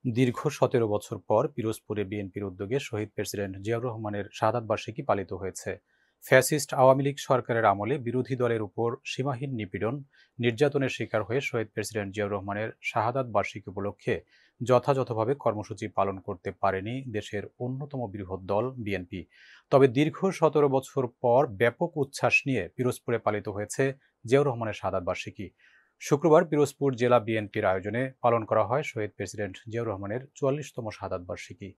দীর্ঘ ১৭ বছর পর পিরোজপুরে বিএনপির উদ্যোগে শহীদ প্রেসিডেন্ট জিয়াউর রহমানের শাহাদাত বার্ষিকী পালিত হয়েছে। ফ্যাসিস্ট আওয়ামী লীগ সরকারের আমলে বিরোধী দলের উপর সীমাহীন নিপীড়ন, নির্যাতনের শিকার হয়ে শহীদ প্রেসিডেন্ট জিয়াউর রহমানের শাহাদাত বার্ষিকী উপলক্ষে যথাযথভাবে কর্মসূচি পালন করতে পারেনি দেশের অন্যতম বৃহৎ দল বিএনপি। তবে দীর্ঘ ১৭ বছর পর ব্যাপক উচ্ছ্বাস নিয়ে পিরোজপুরে পালিত হয়েছে জিয়াউর রহমানের শাহাদাত বার্ষিকী। শুক্রবার পিরোজপুর জেলা বিএনপির আয়োজনে পালন করা হয় শহীদ প্রেসিডেন্ট জিয়াউর রহমানের ৪৪তম শাহাদাত বার্ষিকী।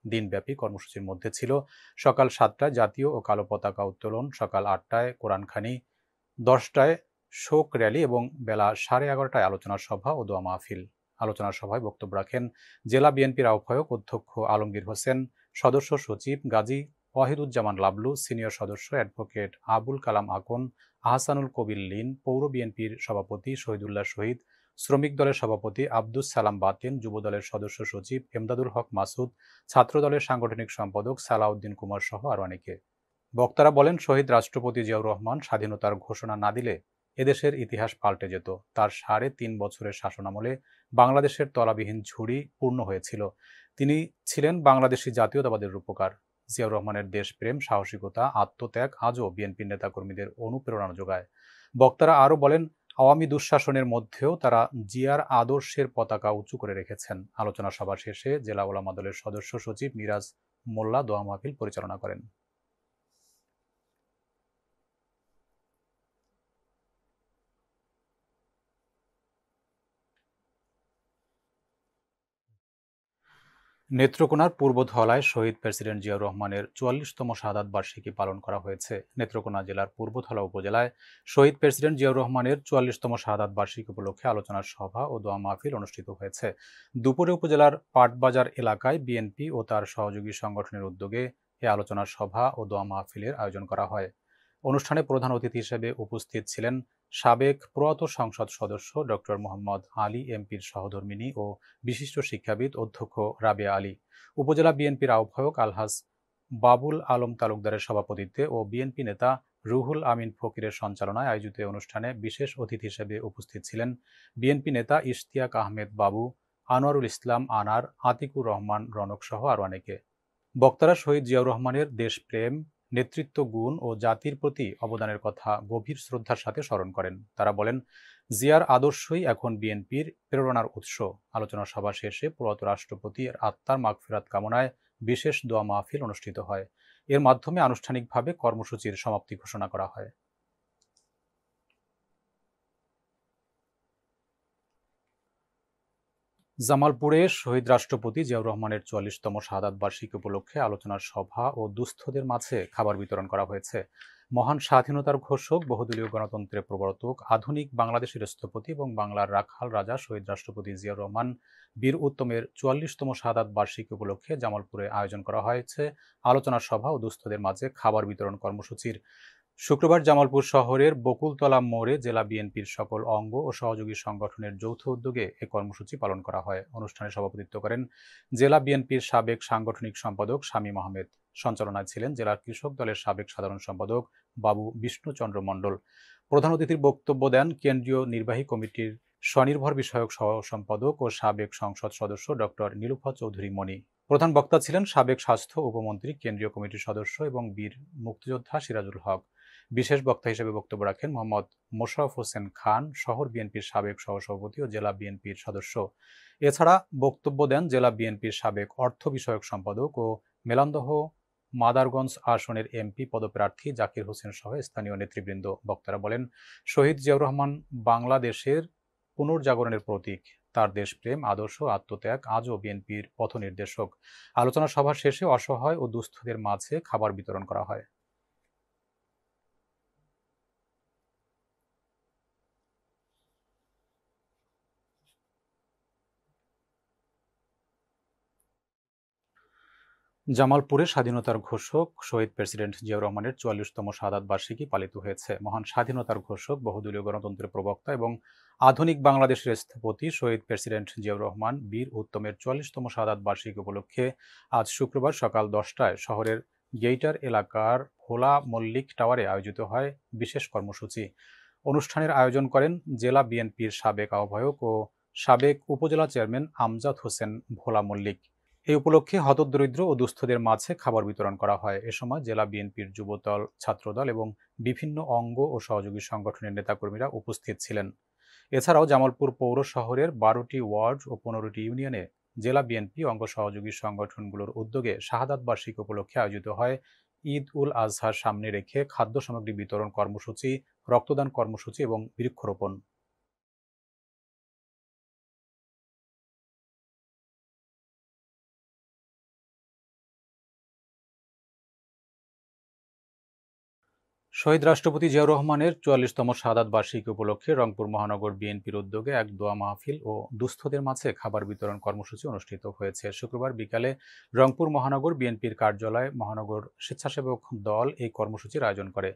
দিনব্যাপী কর্মসূচির মধ্যে ছিল সকাল ৭টায় জাতীয় ও কালো পতাকা উত্তোলন, সকাল ৮টায় কোরআনখানি, ১০টায় শোক র্যালি এবং বেলা ১১:৩০টায় আলোচনা সভা ও দোয়া মাহফিল। আলোচনা সভায় বক্তব্য রাখেন জেলা বিএনপির আহ্বায়ক অধ্যক্ষ আলমগীর হোসেন, সদস্য সচিব গাজী ওয়াহিদুজ্জামান লাবলু, সিনিয়র সদস্য অ্যাডভোকেট আবুল কালাম আকন, আহসানুল কবির লিন, পৌর বিএনপির সভাপতি শহীদুল্লাহ শহীদ, শ্রমিক দলের সভাপতি আব্দুস সালাম বাতেন, যুব দলের সদস্য সচিব এমদাদুল হক মাসুদ, ছাত্র দলের সাংগঠনিক সম্পাদক সালাউদ্দিন কুমার সহ আরও অনেকে। বক্তারা বলেন, শহীদ রাষ্ট্রপতি জিয়াউর রহমান স্বাধীনতার ঘোষণা না দিলে এদেশের ইতিহাস পাল্টে যেত। তার ৩.৫ বছরের শাসনামলে বাংলাদেশের তলাবিহীন ঝুড়ি পূর্ণ হয়েছিল। তিনি ছিলেন বাংলাদেশি জাতীয়তাবাদের রূপকার। জিয়াউর রহমানের দেশপ্রেম, সাহসিকতা, আত্মত্যাগ আজও বিএনপির নেতাকর্মীদের অনুপ্রেরণা যোগায়। বক্তারা আরও বলেন, আওয়ামী দুঃশাসনের মধ্যেও তারা জিয়ার আদর্শের পতাকা উঁচু করে রেখেছেন। আলোচনা সভা শেষে জেলা ওলামা দলের সদস্য সচিব মিরাজ মোল্লা দোয়া মাহফিল পরিচালনা করেন। নেত্রকোনার পূর্বধলায় শহীদ প্রেসিডেন্ট জিয়াউর রহমানের ৪৪তম শাহাদাত বার্ষিকী পালন করা হয়েছে। নেত্রকোনা জেলার পূর্বধলা উপজেলায় শহীদ প্রেসিডেন্ট জিয়াউর রহমানের ৪৪তম শাহাদাত বার্ষিকী উপলক্ষে আলোচনা সভা ও দোয়া মাহফিল অনুষ্ঠিত হয়েছে। দুপুরে উপজেলার পাটবাজার এলাকায় বিএনপি ও তার সহযোগী সংগঠনের উদ্যোগে এ আলোচনা সভা ও দোয়া মাহফিলের আয়োজন করা হয়। অনুষ্ঠানে প্রধান অতিথি হিসেবে উপস্থিত ছিলেন সাবেক প্রয়াত সংসদ সদস্য ডক্টর মোহাম্মদ আলী এমপির সহধর্মিণী ও বিশিষ্ট শিক্ষাবিদ অধ্যক্ষ রাবেয়া আলী, উপজেলা বিএনপির আহ্বায়ক আলহাজ বাবুল আলম তালুকদারের সভাপতিত্বে ও বিএনপি নেতা রুহুল আমিন ফকিরের সঞ্চালনায় আয়োজিত অনুষ্ঠানে বিশেষ অতিথি হিসেবে উপস্থিত ছিলেন বিএনপি নেতা ইশতিয়াক আহমেদ বাবু, আনোয়ারুল ইসলাম আনার, আতিকুর রহমান রনক সহ আরও অনেকে। বক্তারা শহীদ জিয়াউর রহমানের দেশপ্রেম, নেতৃত্ব গুণ ও জাতির প্রতি অবদানের কথা গভীর শ্রদ্ধার সাথে স্মরণ করেন। তারা বলেন, জিয়ার আদর্শই এখন বিএনপির প্রেরণার উৎস। আলোচনা সভা শেষে প্রয়াত রাষ্ট্রপতির আত্মার মাগফিরাত কামনায় বিশেষ দোয়া মাহফিল অনুষ্ঠিত হয়। এর মাধ্যমে আনুষ্ঠানিকভাবে কর্মসূচির সমাপ্তি ঘোষণা করা হয়। জামালপুরে শহীদ রাষ্ট্রপতি জিয়াউর রহমানের ৪৪তম শাহাদাত বার্ষিকী উপলক্ষে আলোচনার সভা ও দুস্থদের মাঝে খাবার বিতরণ করা হয়েছে। মহান স্বাধীনতার ঘোষক, বহুদলীয় গণতন্ত্রের প্রবর্তক, আধুনিক বাংলাদেশের স্থপতি এবং বাংলার রাখাল রাজা শহীদ রাষ্ট্রপতি জিয়াউর রহমান বীর উত্তমের ৪৪তম শাহাদাত বার্ষিকী উপলক্ষে জামালপুরে আয়োজন করা হয়েছে আলোচনা সভা ও দুস্থদের মাঝে খাবার বিতরণ কর্মসূচির। শুক্রবার জামালপুর শহরের বকুলতলা মোড়ে জেলা বিএনপির সকল অঙ্গ ও সহযোগী সংগঠনের যৌথ উদ্যোগে এ কর্মসূচি পালন করা হয়। অনুষ্ঠানে সভাপতিত্ব করেন জেলা বিএনপির সাবেক সাংগঠনিক সম্পাদক শামীম আহমেদ। সঞ্চালনায় ছিলেন জেলা কৃষক দলের সাবেক সাধারণ সম্পাদক বাবু বিষ্ণুচন্দ্র মণ্ডল। প্রধান অতিথির বক্তব্য দেন কেন্দ্রীয় নির্বাহী কমিটির স্বনির্ভর বিষয়ক সহ সম্পাদক ও সাবেক সংসদ সদস্য ডক্টর নীলুফা চৌধুরী মণি। প্রধান বক্তা ছিলেন সাবেক স্বাস্থ্য উপমন্ত্রী, কেন্দ্রীয় কমিটির সদস্য এবং বীর মুক্তিযোদ্ধা সিরাজুল হক। বিশেষ বক্তা হিসেবে বক্তব্য রাখেন মোহাম্মদ মোশাররফ হোসেন খান, শহর বিএনপির সাবেক সহসভাপতি ও জেলা বিএনপির সদস্য। এছাড়া বক্তব্য দেন জেলা বিএনপির সাবেক অর্থ বিষয়ক সম্পাদক ও মেলান্দহ মাদারগঞ্জ আসনের এমপি পদপ্রার্থী জাকির হোসেন সহ স্থানীয় নেতৃবৃন্দ। বক্তারা বলেন, শহীদ জিয়াউর রহমান বাংলাদেশের পুনর্জাগরণের প্রতীক। তার দেশপ্রেম, আদর্শ, আত্মত্যাগ আজও বিএনপির পথনির্দেশক। আলোচনা সভা শেষে অসহায় ও দুস্থদের মাঝে খাবার বিতরণ করা হয়। জামালপুরে স্বাধীনতার ঘোষক শহীদ প্রেসিডেন্ট জিয়াউর রহমানের ৪৪তম শাহাদাত বার্ষিকী পালিত হয়েছে। মহান স্বাধীনতার ঘোষক, বহুদলীয় গণতন্ত্রের প্রবক্তা এবং আধুনিক বাংলাদেশের স্থপতি শহীদ প্রেসিডেন্ট জিয়াউর রহমান বীর উত্তমের ৪৪তম শাহাদাত বার্ষিকী উপলক্ষে আজ শুক্রবার সকাল ১০টায় শহরের গেইটার এলাকার ভোলা মল্লিক টাওয়ারে আয়োজিত হয় বিশেষ কর্মসূচি। অনুষ্ঠানের আয়োজন করেন জেলা বিএনপির সাবেক আহ্বায়ক ও সাবেক উপজেলা চেয়ারম্যান আমজাদ হোসেন ভোলা মল্লিক। এই উপলক্ষে হতদরিদ্র ও দুস্থদের মাঝে খাবার বিতরণ করা হয়। এ সময় জেলা বিএনপির যুবদল, ছাত্রদল এবং বিভিন্ন অঙ্গ ও সহযোগী সংগঠনের নেতাকর্মীরা উপস্থিত ছিলেন। এছাড়াও জামালপুর পৌর শহরের ১২টি ওয়ার্ড ও ১৫টি ইউনিয়নে জেলা বিএনপি অঙ্গ সহযোগী সংগঠনগুলোর উদ্যোগে শাহাদাত বার্ষিকী উপলক্ষে আয়োজিত হয় ঈদ উল আজহার সামনে রেখে খাদ্য সামগ্রী বিতরণ কর্মসূচি, রক্তদান কর্মসূচি এবং বৃক্ষরোপণ। শহীদ রাষ্ট্রপতি জিয়াউর রহমানের ৪৪তম শাহাদাত বার্ষিকী উপলক্ষে রংপুর মহানগর বিএনপির উদ্যোগে এক দোয়া মাহফিল ও দুস্থদের মাঝে খাবার বিতরণ কর্মসূচি অনুষ্ঠিত হয়েছে। শুক্রবার বিকালে রংপুর মহানগর বিএনপির কার্যালয়ে মহানগর স্বেচ্ছাসেবক দল এই কর্মসূচির আয়োজন করে।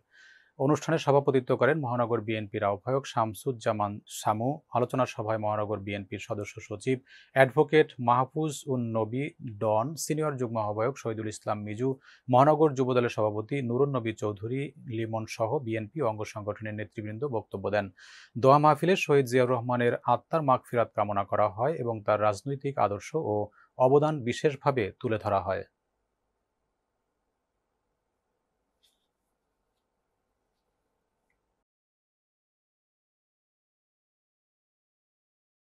অনুষ্ঠানে সভাপতিত্ব করেন মহানগর বিএনপির আহ্বায়ক শামসুজ্জামান শামু। আলোচনা সভায় মহানগর বিএনপির সদস্য সচিব অ্যাডভোকেট মাহফুজ উন নবী ডন, সিনিয়র যুগ্ম আহ্বায়ক শহীদুল ইসলাম মিজু, মহানগর যুবদলের সভাপতি নুরুন নবী চৌধুরী লিমন সহ বিএনপি ও অঙ্গ সংগঠনের নেতৃবৃন্দ বক্তব্য দেন। দোয়া মাহফিলে শহীদ জিয়াউর রহমানের আত্মার মাগফিরাত কামনা করা হয় এবং তার রাজনৈতিক আদর্শ ও অবদান বিশেষভাবে তুলে ধরা হয়।